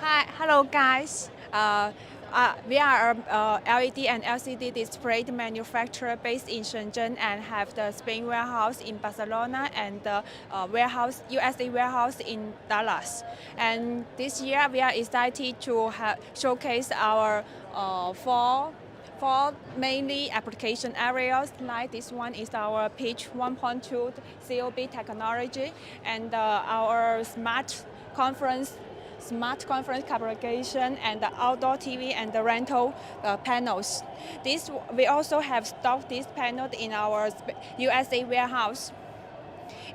Hi, hello guys. We are a LED and LCD display manufacturer based in Shenzhen and have the Spain warehouse in Barcelona and the USA warehouse in Dallas. And this year we are excited to showcase our four mainly application areas. Like this one is our pitch 1.2 COB technology and our conference smart conference communication and the outdoor TV and the rental panels. We also have stocked this panel in our USA warehouse.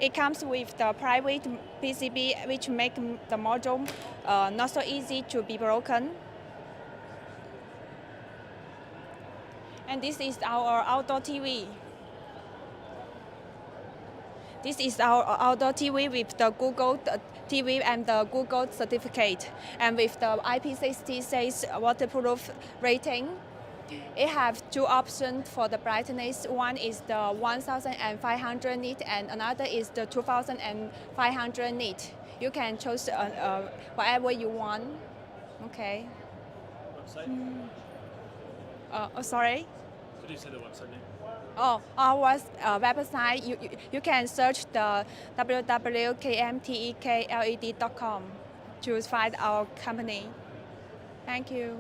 It comes with the private PCB which make the module not so easy to be broken. And this is our outdoor TV. This is our outdoor TV with the Google TV and the Google certificate, and with the IP66 waterproof rating. It has two options for the brightness. One is the 1,500 nit, and another is the 2,500 nit. You can choose whatever you want. Okay. Website? Sorry. Could you say the website name? Oh, our website, you can search the www.KMTEKLED.com to find our company. Thank you.